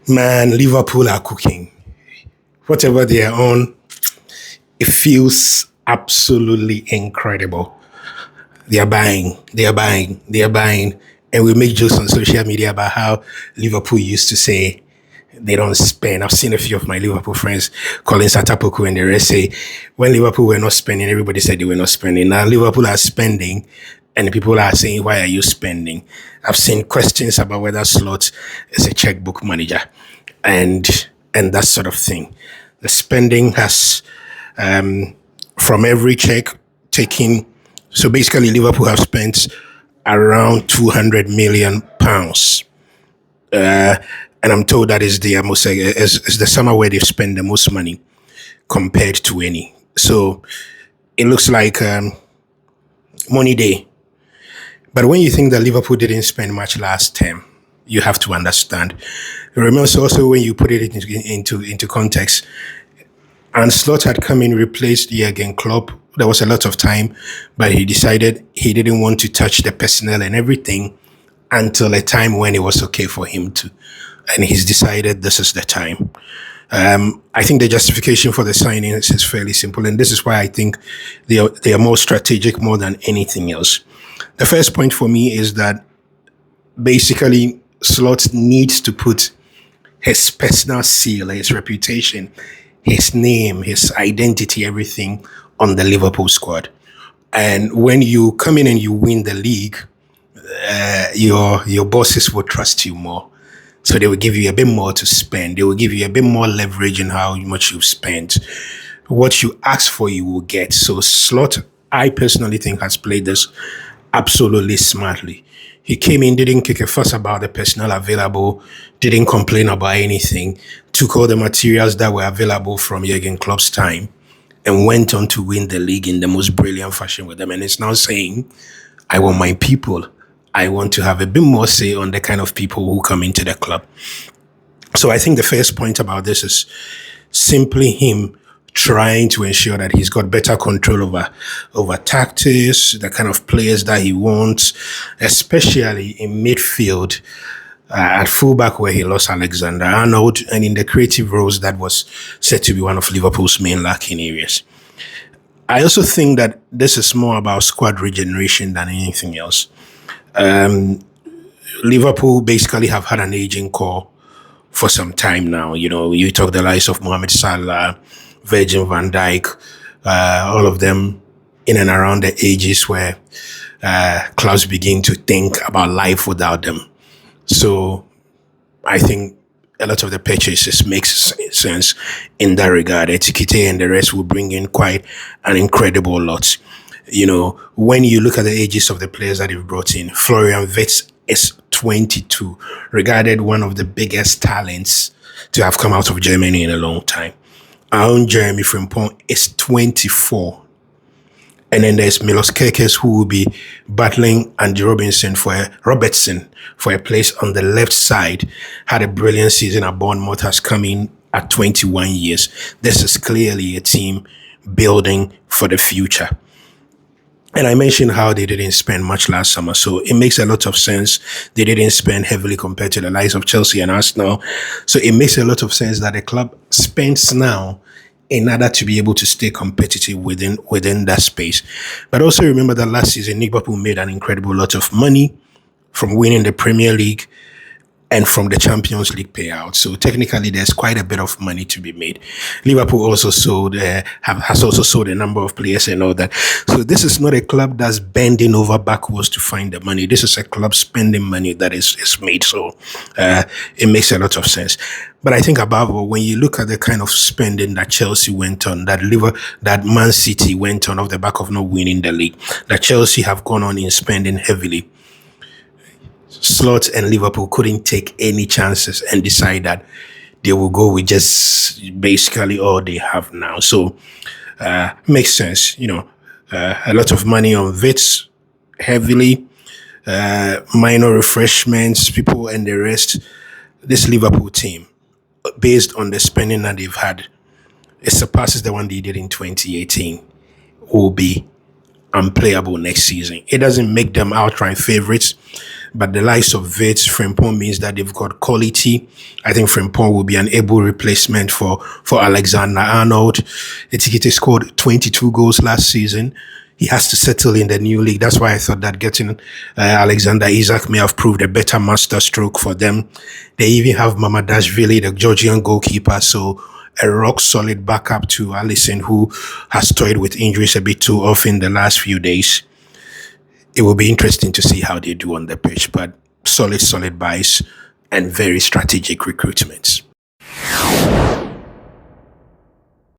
Man, Liverpool are cooking. Whatever they are on, it feels absolutely incredible. They are buying, they are buying, they are buying. And we make jokes on social media about how Liverpool used to say they don't spend. I've seen a few of my Liverpool friends, Colin Satapoku and the rest, say when Liverpool were not spending, everybody said they were not spending. Now Liverpool are spending, and people are saying, "Why are you spending?" I've seen questions about whether Slot is a checkbook manager, and that sort of thing. The spending has, from every check taken. So basically, Liverpool have spent around £200 million, and I'm told that is the most is the summer where they've spent the most money compared to any. So it looks like money day. But when you think that Liverpool didn't spend much last term, you have to understand. Remember also when you put it into context, and Slot had come in, replaced Jurgen Klopp. There was a lot of time, but he decided he didn't want to touch the personnel and everything until a time when it was okay for him to. And he's decided this is the time. I think the justification for the signings is fairly simple, and this is why I think they are more strategic more than anything else. The first point for me is that basically Slot needs to put his personal seal, his reputation, his name, his identity, everything on the Liverpool squad. And when you come in and you win the league, your bosses will trust you more. So they will give you a bit more to spend. They will give you a bit more leverage in how much you've spent. What you ask for, you will get. So Slot, I personally think, has played this absolutely smartly. He came in, didn't kick a fuss about the personnel available, didn't complain about anything, took all the materials that were available from Jurgen Klopp's time, and went on to win the league in the most brilliant fashion with them. And it's now saying, I want my people. I want to have a bit more say on the kind of people who come into the club. So I think the first point about this is simply him trying to ensure that he's got better control over tactics, the kind of players that he wants, especially in midfield, at fullback where he lost Alexander Arnold, and in the creative roles that was said to be one of Liverpool's main lacking areas. I also think that this is more about squad regeneration than anything else. Liverpool basically have had an aging core for some time now. You know, you talk the likes of Mohamed Salah, Virgil van Dijk, all of them in and around the ages where clubs begin to think about life without them. So I think a lot of the purchases makes sense in that regard. Etikite and the rest will bring in quite an incredible lot. You know, when you look at the ages of the players that they've brought in, Florian Wirtz is 22, regarded one of the biggest talents to have come out of Germany in a long time. Our own Jeremy Frimpong is 24. And then there's Milos Kerkez, who will be battling Andy Robertson for a place on the left side. Had a brilliant season at Bournemouth, has come in at 21 years. This is clearly a team building for the future. And I mentioned how they didn't spend much last summer, so it makes a lot of sense. They didn't spend heavily compared to the likes of Chelsea and Arsenal. So it makes a lot of sense that the club spends now in order to be able to stay competitive within that space. But also remember that last season, Liverpool made an incredible lot of money from winning the Premier League and from the Champions League payout. So technically, there's quite a bit of money to be made. Liverpool also has also sold a number of players and all that. So this is not a club that's bending over backwards to find the money. This is a club spending money that is made. So it makes a lot of sense. But I think above all, when you look at the kind of spending that Chelsea went on, that Man City went on off the back of not winning the league, that Chelsea have gone on in spending heavily, Slot and Liverpool couldn't take any chances and decide that they will go with just basically all they have now. So makes sense, you know. A lot of money on Vits, heavily, minor refreshments, people and the rest. This Liverpool team, based on the spending that they've had, it surpasses the one they did in 2018, will be unplayable next season. It doesn't make them outright favorites, but the likes of Vitz, Frimpong means that they've got quality. I think Frimpong will be an able replacement for Alexander Arnold. Etikite scored 22 goals last season. He has to settle in the new league. That's why I thought that getting Alexander Isak may have proved a better master stroke for them. They even have Mamadashvili, the Georgian goalkeeper, so a rock solid backup to Alisson, who has toyed with injuries a bit too often the last few days. It will be interesting to see how they do on the pitch, but solid buys and very strategic recruitments.